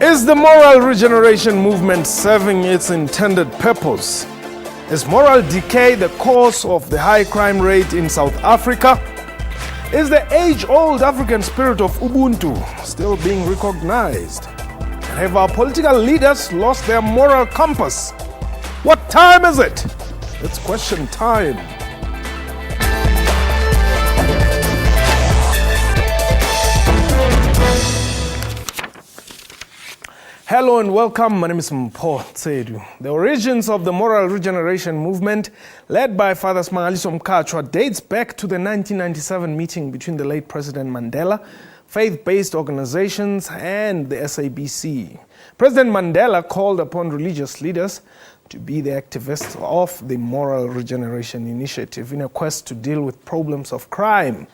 Is the moral regeneration movement serving its intended purpose? Is moral decay the cause of the high crime rate in South Africa? Is the age-old African spirit of Ubuntu still being recognized? And have our political leaders lost their moral compass? What time is it? It's question time. Hello and welcome. My name is Mpho Tsedu. The origins of the moral regeneration movement, led by Father Smangaliso Mkhatshwa, dates back to the 1997 meeting between the late President Mandela, faith-based organizations, and the SABC. President Mandela called upon religious leaders to be the activists of the Moral Regeneration Initiative in a quest to deal with problems of crime.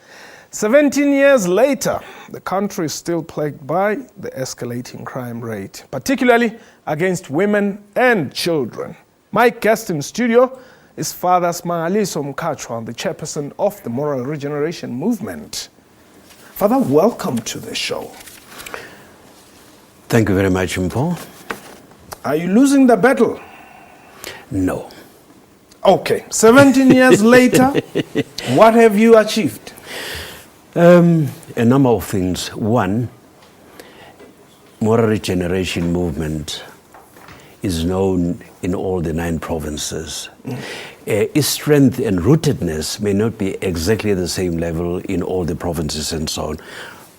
17 years later, the country is still plagued by the escalating crime rate, particularly against women and children. My guest in studio is Father Smangaliso Mkhatshwa, the chairperson of the Moral Regeneration Movement. Father, welcome to the show. Thank you very much, Mpho. Are you losing the battle? No. Okay, 17 years later, what have you achieved? A number of things. One, Moral Regeneration Movement is known in all the 9 provinces. Its strength and rootedness may not be exactly at the same level in all the provinces and so on.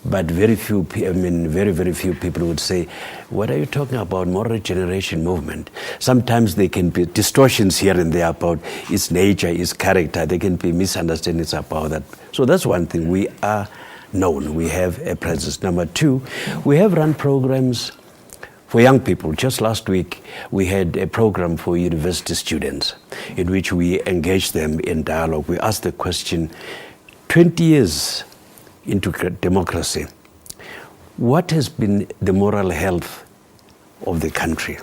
But very few people would say, what are you talking about, Moral Regeneration Movement? Sometimes there can be distortions here and there about its nature, its character. There can be misunderstandings about that. So that's one thing. We are known. We have a presence. Number 2, we have run programs for young people. Just last week, we had a program for university students in which we engaged them in dialogue. We asked the question, 20 years into democracy, what has been the moral health of the country,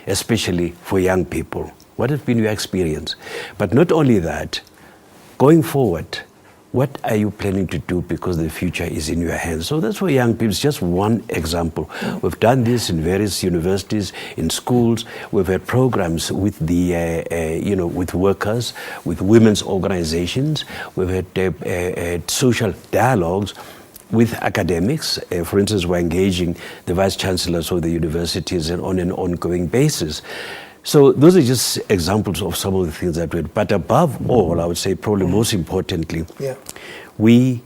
especially for young people? What has been your experience? But not only that, going forward, what are you planning to do, because the future is in your hands? So that's for young people. It's just one example. We've done this in various universities, in schools. We've had programs with the, with workers, with women's organizations. We've had social dialogues with academics. For instance, we're engaging the vice chancellors of the universities on an ongoing basis. So those are just examples of some of the things that we did. But above all, I would say probably most importantly, we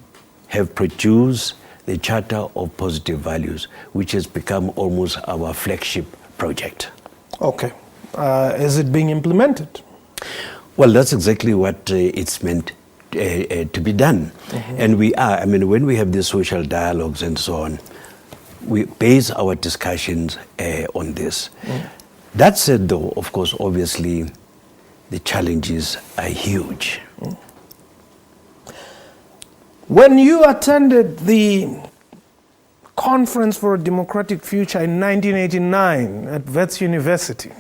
have produced the Charter of Positive Values, which has become almost our flagship project. Okay. Is it being implemented? Well, that's exactly what it's meant to be done. And we are, when we have these social dialogues and so on, we base our discussions on this. That said, though, of course, obviously, the challenges are huge. When you attended the Conference for a Democratic Future in 1989 at Wits University,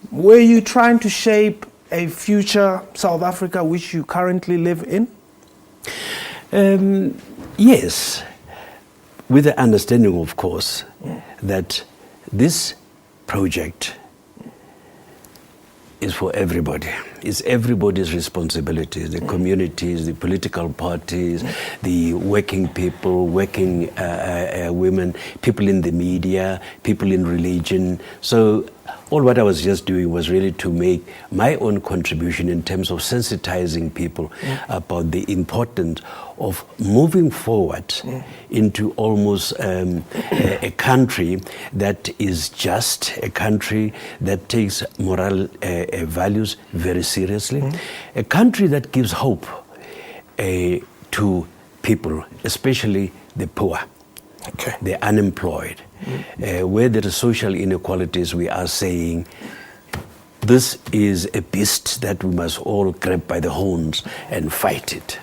were you trying to shape a future South Africa which you currently live in? Yes, with the understanding, of course, that this project is for everybody. It's everybody's responsibility, the communities, the political parties, the working people, working women, people in the media, people in religion. So all what I was just doing was really to make my own contribution in terms of sensitizing people about the importance of moving forward into almost a country that is just, a country that takes moral values very seriously, a country that gives hope to people, especially the poor, the unemployed. Where there are social inequalities, we are saying this is a beast that we must all grab by the horns and fight it.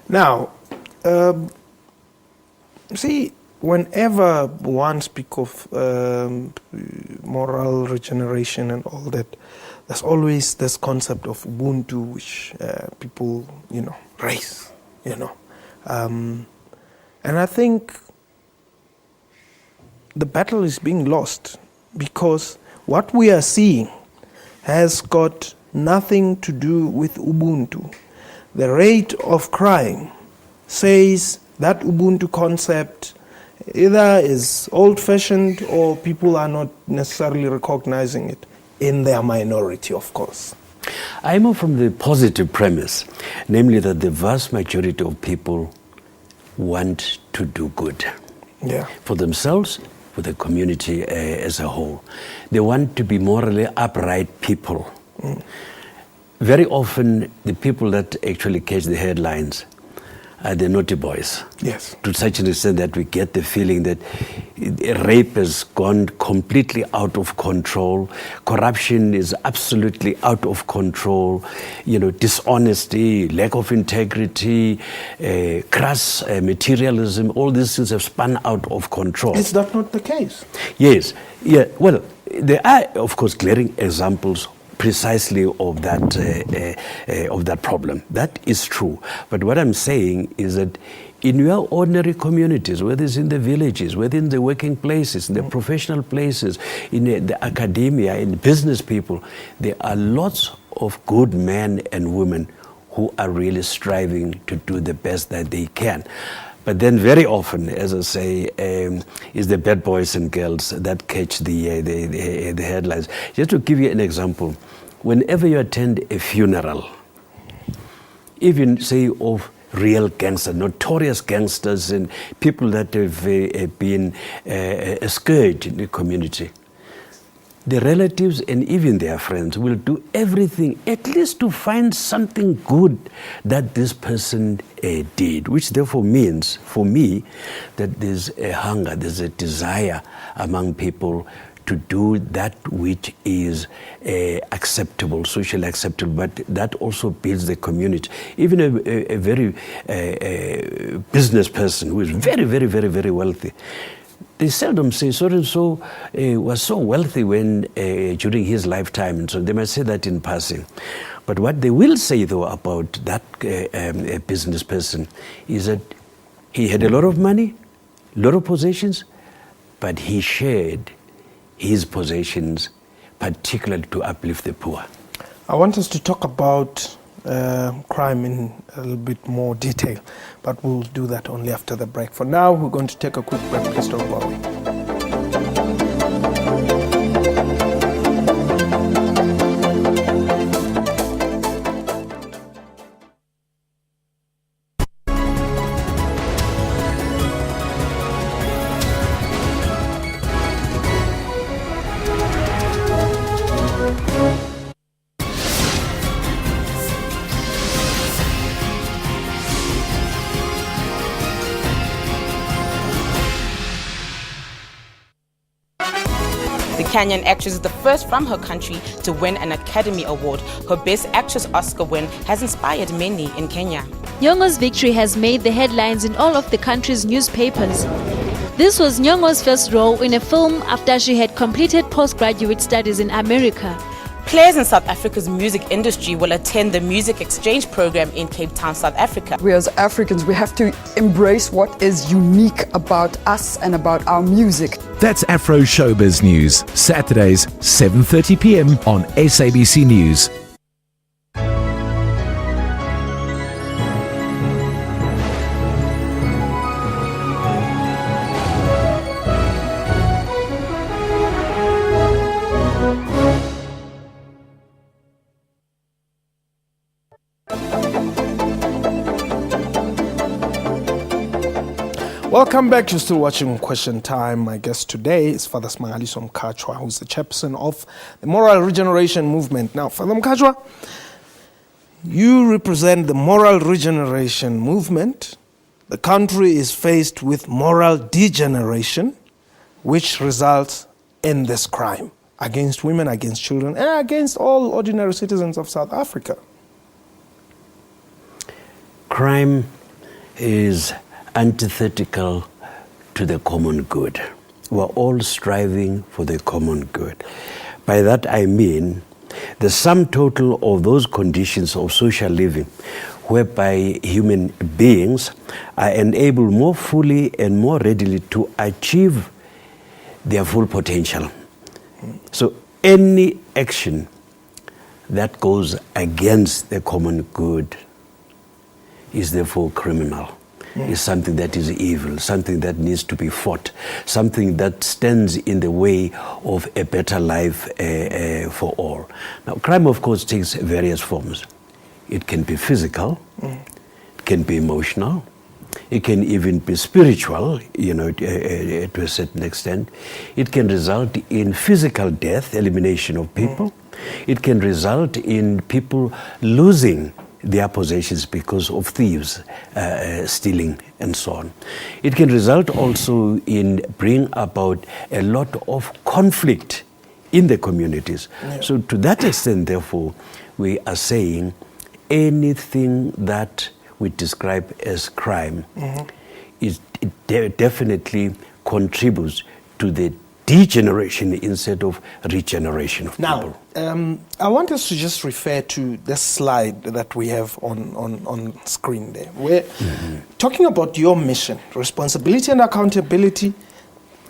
Now, see, whenever one speaks of moral regeneration and all that, there's always this concept of Ubuntu, which people, raise, And I think the battle is being lost because what we are seeing has got nothing to do with Ubuntu. The rate of crime says that Ubuntu concept either is old-fashioned or people are not necessarily recognizing it in their minority, of course. I move from the positive premise, namely that the vast majority of people want to do good for themselves, for the community as a whole. They want to be morally upright people. Very often, the people that actually catch the headlines are the naughty boys. Yes. To such an extent that we get the feeling that rape has gone completely out of control, corruption is absolutely out of control, dishonesty, lack of integrity, crass materialism, all these things have spun out of control. Is that not the case? Yes. Yeah. Well, there are, of course, glaring examples precisely of that problem. That is true. But what I'm saying is that in your ordinary communities, whether it's in the villages, whether in the working places, in the professional places, in the academia, in business people, there are lots of good men and women who are really striving to do the best that they can. But then very often, as I say, is the bad boys and girls that catch the headlines. Just to give you an example, whenever you attend a funeral, even say of real gangsters, notorious gangsters and people that have been a scourge in the community, the relatives and even their friends will do everything at least to find something good that this person did, which therefore means for me that there's a hunger, there's a desire among people to do that which is acceptable, socially acceptable, but that also builds the community. Even a very business person who is very, very, very, very wealthy, they seldom say so-and-so was so wealthy when during his lifetime, and so they might say that in passing. But what they will say, though, about that business person is that he had a lot of money, a lot of possessions, but he shared his possessions, particularly to uplift the poor. I want us to talk about crime in a little bit more detail, but we'll do that only after the break. For now, we're going to take a quick break. Please don't go away. The Kenyan actress is the first from her country to win an Academy Award. Her Best Actress Oscar win has inspired many in Kenya. Nyong'o's victory has made the headlines in all of the country's newspapers. This was Nyong'o's first role in a film after she had completed postgraduate studies in America. Players in South Africa's music industry will attend the Music Exchange program in Cape Town, South Africa. We as Africans, we have to embrace what is unique about us and about our music. That's Afro Showbiz News, Saturdays, 7:30 p.m. on SABC News. Welcome back. You're still watching Question Time. My guest today is Father Smangaliso Mkhatshwa, who's the chairperson of the Moral Regeneration Movement. Now, Father Mkhatshwa, you represent the Moral Regeneration Movement. The country is faced with moral degeneration, which results in this crime against women, against children, and against all ordinary citizens of South Africa. Crime is antithetical to the common good. We're all striving for the common good. By that I mean the sum total of those conditions of social living whereby human beings are enabled more fully and more readily to achieve their full potential. So any action that goes against the common good is therefore criminal, is something that is evil, something that needs to be fought, something that stands in the way of a better life for all. Now, crime, of course, takes various forms. It can be physical, it can be emotional, it can even be spiritual, to a certain extent. It can result in physical death, elimination of people. It can result in people losing their possessions because of thieves, stealing, and so on. It can result also in bring about a lot of conflict in the communities. Yeah. So to that extent, therefore, we are saying anything that we describe as crime, it definitely contributes to the degeneration instead of regeneration of people. Now, I want us to just refer to the slide that we have on screen there. We're talking about your mission, responsibility and accountability,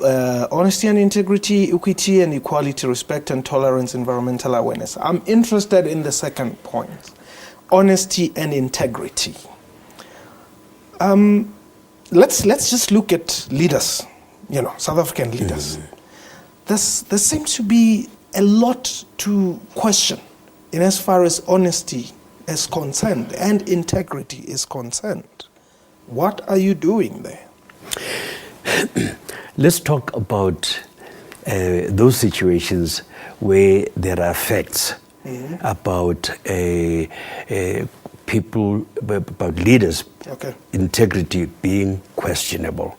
honesty and integrity, equity and equality, respect and tolerance, environmental awareness. I'm interested in the second point, honesty and integrity. Let's just look at leaders, South African leaders. There seems to be a lot to question in as far as honesty is concerned and integrity is concerned. What are you doing there? Let's talk about those situations where there are facts about people, about leaders' integrity being questionable.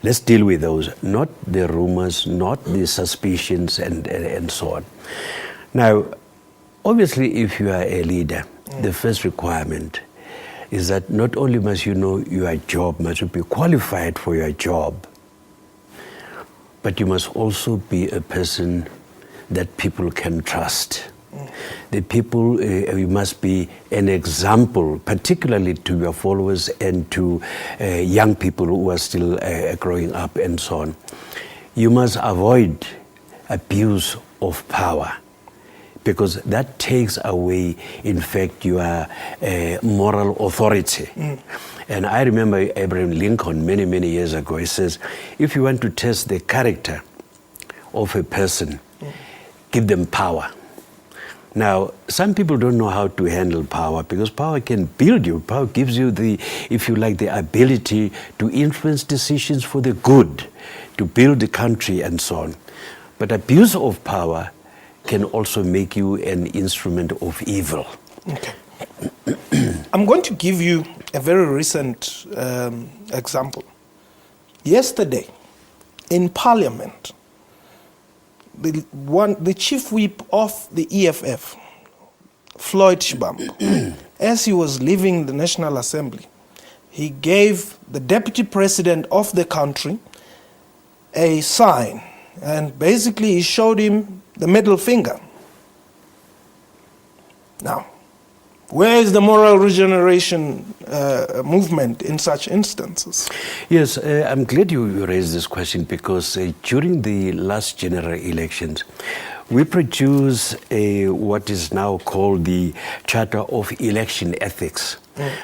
Let's deal with those, not the rumors, not the suspicions, and so on. Now, obviously, if you are a leader, the first requirement is that not only must you know your job, must you be qualified for your job, but you must also be a person that people can trust. The people, you must be an example, particularly to your followers and to young people who are still growing up and so on. You must avoid abuse of power, because that takes away, in fact, your moral authority. And I remember Abraham Lincoln many, many years ago, he says, if you want to test the character of a person, give them power. Now, some people don't know how to handle power, because power can build you. Power gives you the ability to influence decisions for the good, to build the country and so on. But abuse of power can also make you an instrument of evil. Okay. I'm going to give you a very recent example. Yesterday, in Parliament, the chief whip of the EFF, Floyd Shibambo, as he was leaving the National Assembly, he gave the deputy president of the country a sign, and basically he showed him the middle finger. Now, where is the moral regeneration movement in such instances? Yes, I'm glad you raised this question, because during the last general elections, we produced what is now called the Charter of Election Ethics,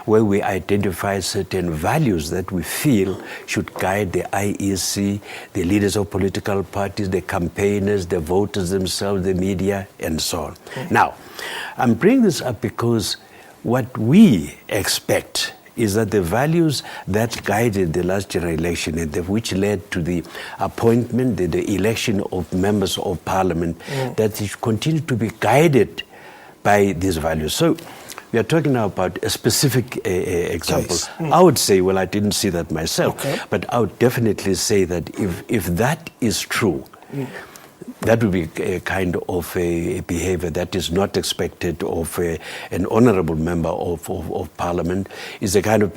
where we identify certain values that we feel should guide the IEC, the leaders of political parties, the campaigners, the voters themselves, the media, and so on. Now, I'm bringing this up because what we expect is that the values that guided the last general election, and which led to the appointment, the election of members of parliament, that it should continue to be guided by these values. So we are talking now about a specific example. I would say, well, I didn't see that myself, but I would definitely say that if that is true, that would be a kind of a behavior that is not expected of an honorable member of parliament. Is a kind of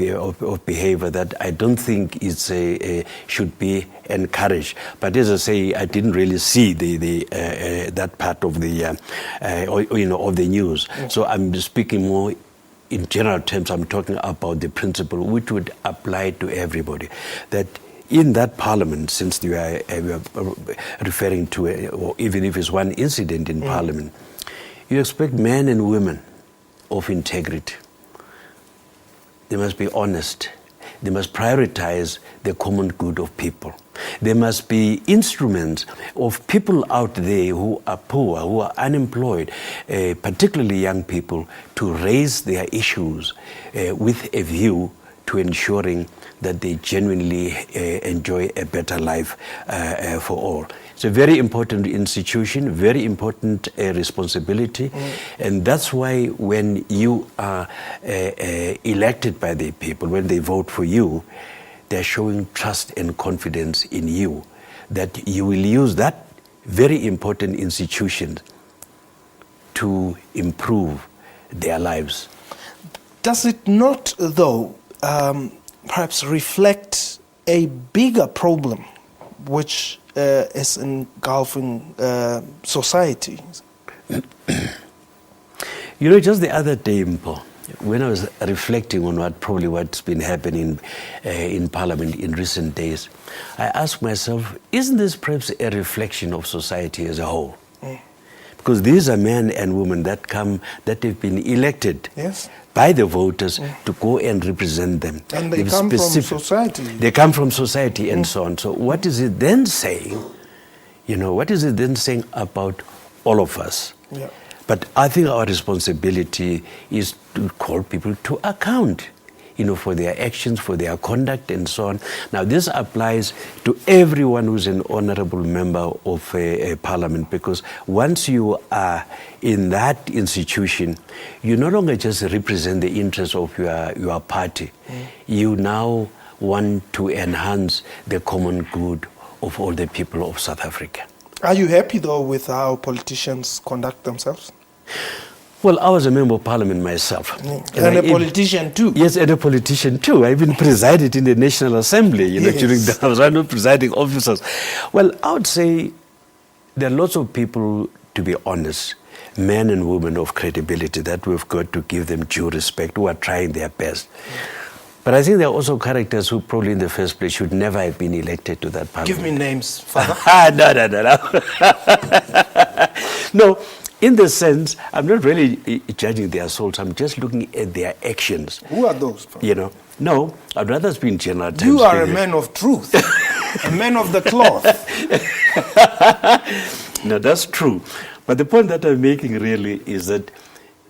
behavior that I don't think should be encouraged. But as I say, I didn't really see that part of the of the news. So I'm speaking more in general terms. I'm talking about the principle which would apply to everybody, that in that parliament, since you are referring to, or even if it's one incident in parliament, you expect men and women of integrity. They must be honest. They must prioritize the common good of people. They must be instruments of people out there who are poor, who are unemployed, particularly young people, to raise their issues with a view to ensuring that they genuinely enjoy a better life for all. It's a very important institution, very important responsibility, and that's why when you are elected by the people, when they vote for you, they're showing trust and confidence in you, that you will use that very important institution to improve their lives. Does it not, though, perhaps reflect a bigger problem which is engulfing society? You know, just the other day, Mpo, when I was reflecting on what's been happening in Parliament in recent days, I asked myself, isn't this perhaps a reflection of society as a whole? Because these are men and women that have been elected by the voters to go and represent them. And they come from society. They come from society and so on. So what is it then saying? You know, what is it then saying about all of us? Yeah. But I think our responsibility is to call people to account, you know, for their actions, for their conduct and so on. Now, this applies to everyone who's an honorable member of a parliament, because once you are in that institution, you no longer just represent the interests of your party. You now want to enhance the common good of all the people of South Africa. Are you happy, though, with how politicians conduct themselves? Well, I was a member of parliament myself. And a politician too. Yes, and a politician too. I even presided in the National Assembly, you know, during I was one of the presiding officers. Well, I would say there are lots of people, to be honest, men and women of credibility that we've got to give them due respect, who are trying their best. But I think there are also characters who probably in the first place should never have been elected to that parliament. Give me names, Father. No. No, in the sense, I'm not really judging their souls. I'm just looking at their actions. Who are those, Father? You know, no, I'd rather speak in general terms. You are a man of truth, a man of the cloth. No, that's true. But the point that I'm making really is that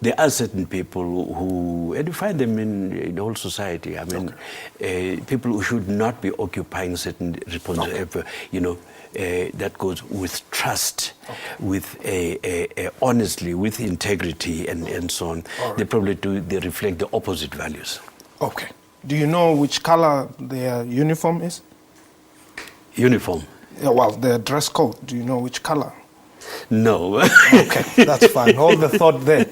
there are certain people who, and you find them in the whole society. I mean, people who should not be occupying certain responsibilities, you know, that goes with trust, with honestly, with integrity, and so on. Right. They probably they reflect the opposite values. Okay. Do you know which color their uniform is? Uniform? Yeah, well, their dress code. Do you know which color? No. Okay, that's fine. Hold the thought there.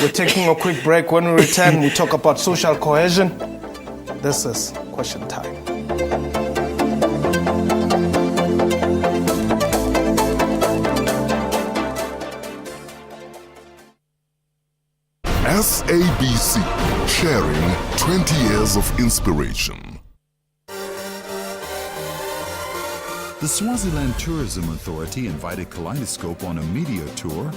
We're taking a quick break. When we return, we talk about social cohesion. This is Question Time. SABC, sharing 20 years of inspiration. The Swaziland Tourism Authority invited Kaleidoscope on a media tour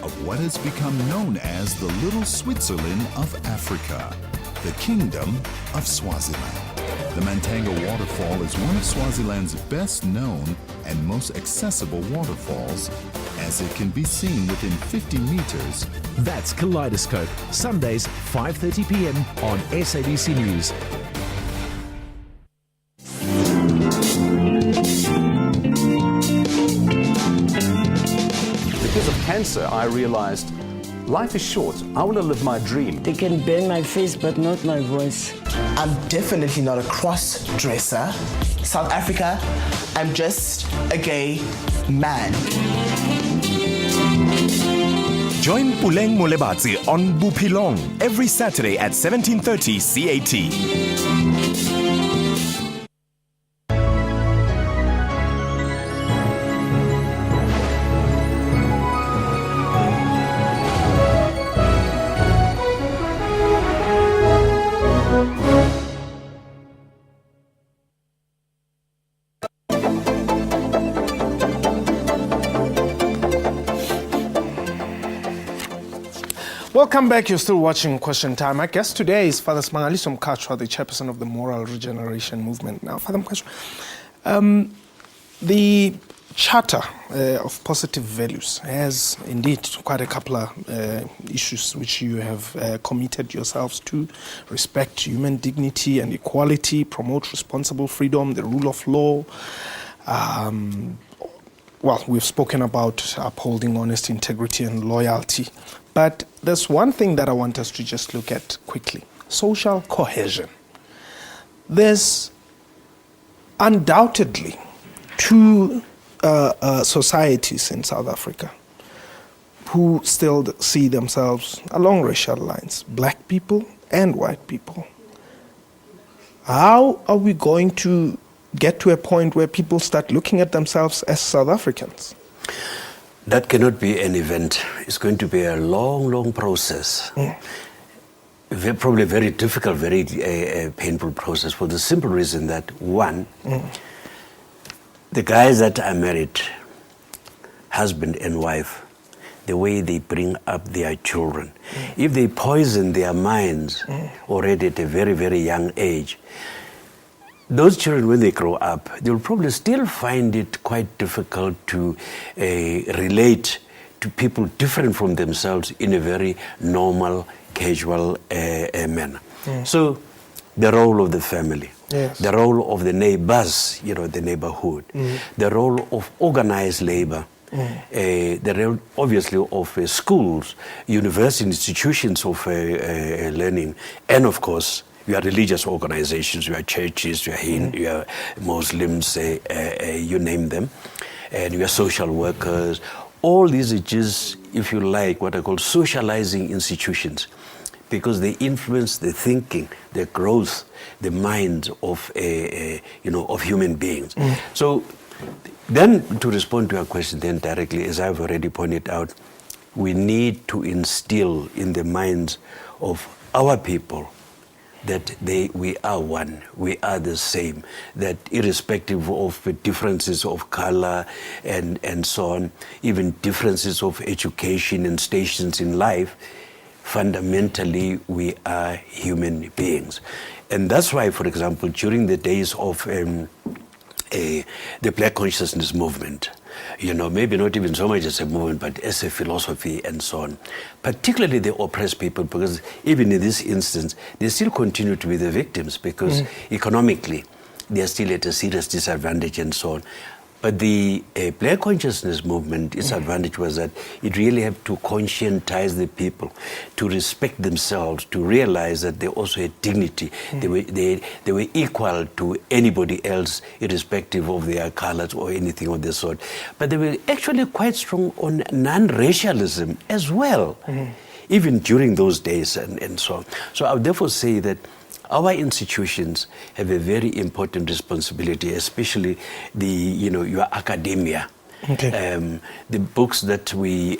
of what has become known as the Little Switzerland of Africa, the Kingdom of Swaziland. The Mantanga Waterfall is one of Swaziland's best known and most accessible waterfalls, as it can be seen within 50 meters. That's Kaleidoscope, Sundays 5:30 p.m. on SABC News. Because of cancer, I realized life is short. I want to live my dream. They can burn my face, but not my voice. I'm definitely not a cross-dresser. South Africa, I'm just a gay man. Join Puleng Molebatsi on Bupilong every Saturday at 17:30 CAT. Welcome back. You're still watching Question Time. My guest today is Father Smangaliso Mkhatshwa, the chairperson of the Moral Regeneration Movement. Now, Father Mkhatshwa, the Charter of Positive Values has indeed quite a couple of issues which you have committed yourselves to: respect human dignity and equality, promote responsible freedom, the rule of law. Well, we've spoken about upholding honesty, integrity, and loyalty. But there's one thing that I want us to just look at quickly: social cohesion. There's undoubtedly two societies in South Africa who still see themselves along racial lines: black people and white people. How are we going to get to a point where people start looking at themselves as South Africans? That cannot be an event. It's going to be a long, long process. Probably a very difficult, very painful process, for the simple reason that, one, the guys that are married, husband and wife, the way they bring up their children, if they poison their minds already at a very, very young age, those children, when they grow up, they'll probably still find it quite difficult to relate to people different from themselves in a very normal, casual manner. So the role of the family, the role of the neighbors, the neighborhood, the role of organized labor, the role, obviously, of schools, university institutions of learning, and of course, your religious organizations, your churches, your Muslims, you name them, and your social workers. All these are just, if you like, what I call socializing institutions, because they influence the thinking, the growth, the minds of of human beings. So then, to respond to your question then directly, as I've already pointed out, we need to instill in the minds of our people that we are one, we are the same, that irrespective of differences of color and so on, even differences of education and stations in life, fundamentally we are human beings. And that's why, for example, during the days of the Black Consciousness movement, maybe not even so much as a movement, but as a philosophy and so on, particularly the oppressed people, because even in this instance, they still continue to be the victims, because economically, they are still at a serious disadvantage and so on. But the Black Consciousness movement, its advantage was that it really had to conscientize the people to respect themselves, to realize that they also had dignity. They were equal to anybody else, irrespective of their colors or anything of the sort. But they were actually quite strong on non-racialism as well, even during those days and so on. So I would therefore say that our institutions have a very important responsibility, especially your academia. The books that we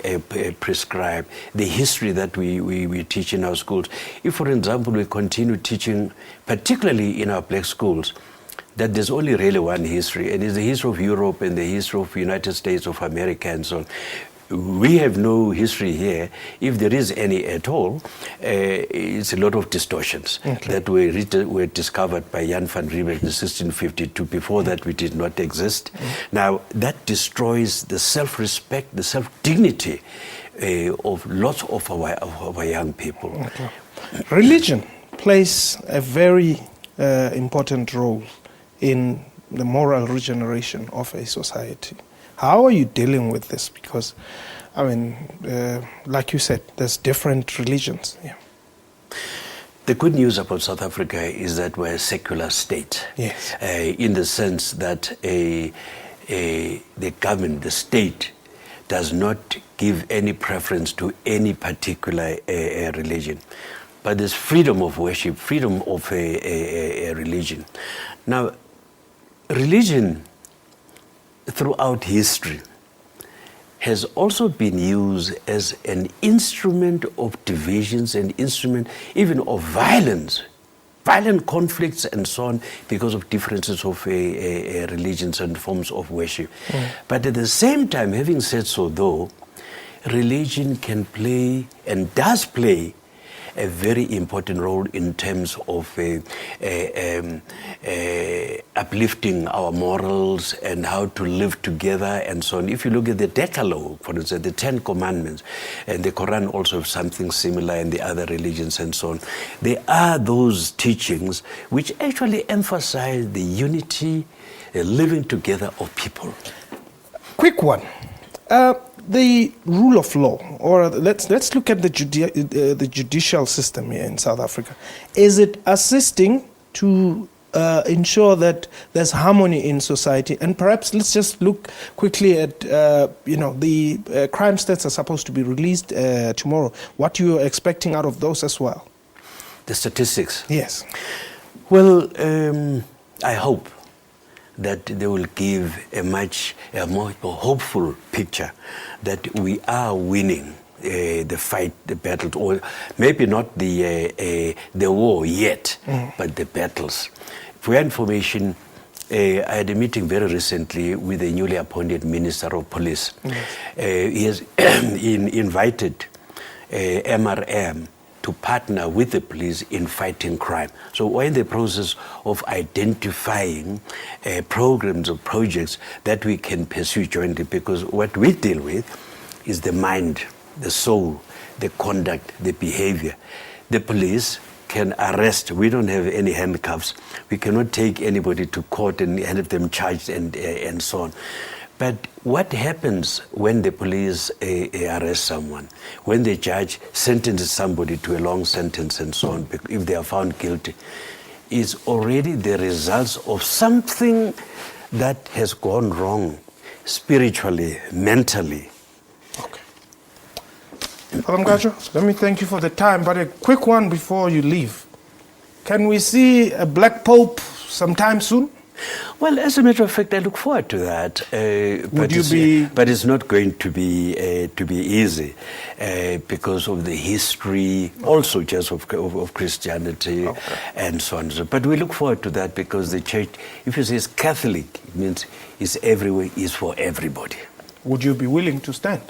prescribe, the history that we teach in our schools. If, for example, we continue teaching, particularly in our black schools, that there's only really one history, and it's the history of Europe and the history of the United States of America and so on. We have no history here. If there is any at all, it's a lot of distortions that were discovered by Jan van Riebeeck in 1652. Before that, we did not exist. Now, that destroys the self-respect, the self-dignity of lots of our young people. Religion plays a very important role in the moral regeneration of a society. How are you dealing with this? Because, like you said, there's different religions. The good news about South Africa is that we're a secular state. Yes. In the sense that the government, the state, does not give any preference to any particular religion. But there's freedom of worship, freedom of a religion. Now, religion throughout history has also been used as an instrument of divisions, an instrument even of violence, violent conflicts and so on, because of differences of religions and forms of worship. But at the same time, having said so though, religion can play and does play a very important role in terms of uplifting our morals and how to live together and so on. If you look at the Decalogue, for instance, the 10 Commandments, and the Quran also has something similar in the other religions and so on, there are those teachings which actually emphasize the unity, living together of people. Quick one. The rule of law, or let's look at the judicial system here in South Africa. Is it assisting to ensure that there's harmony in society? And perhaps let's just look quickly at the crime stats are supposed to be released tomorrow. What you are expecting out of those as well? The statistics. Yes. Well, I hope that they will give a more hopeful picture that we are winning the fight, the battle, or maybe not the war yet, but the battles. For your information, I had a meeting very recently with the newly appointed Minister of Police. He has invited MRM to partner with the police in fighting crime. So we're in the process of identifying programs or projects that we can pursue jointly, because what we deal with is the mind, the soul, the conduct, the behavior. The police can arrest. We don't have any handcuffs. We cannot take anybody to court and have them charged and so on. But what happens when the police arrest someone, when the judge sentences somebody to a long sentence and so on, if they are found guilty, is already the results of something that has gone wrong spiritually, mentally. Okay. Father Mkacho, let me thank you for the time, but a quick one before you leave. Can we see a black pope sometime soon? Well, as a matter of fact, I look forward to that. But it's not going to be easy because of the history, also just of Christianity and so on. But we look forward to that because the church, if you say it's Catholic, it means it's everywhere, it's for everybody. Would you be willing to stand?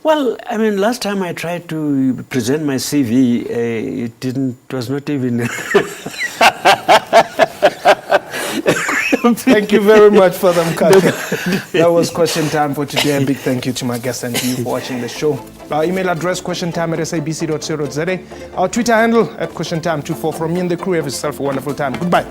Well, I mean, last time I tried to present my CV, it was not even... Thank you very much, Father Mkacho. That was Question Time for today. A big thank you to my guests and to you for watching the show. Our email address, questiontime@sabc.co.za. Our Twitter handle, @questiontime24. From me and the crew, have yourself a wonderful time. Goodbye.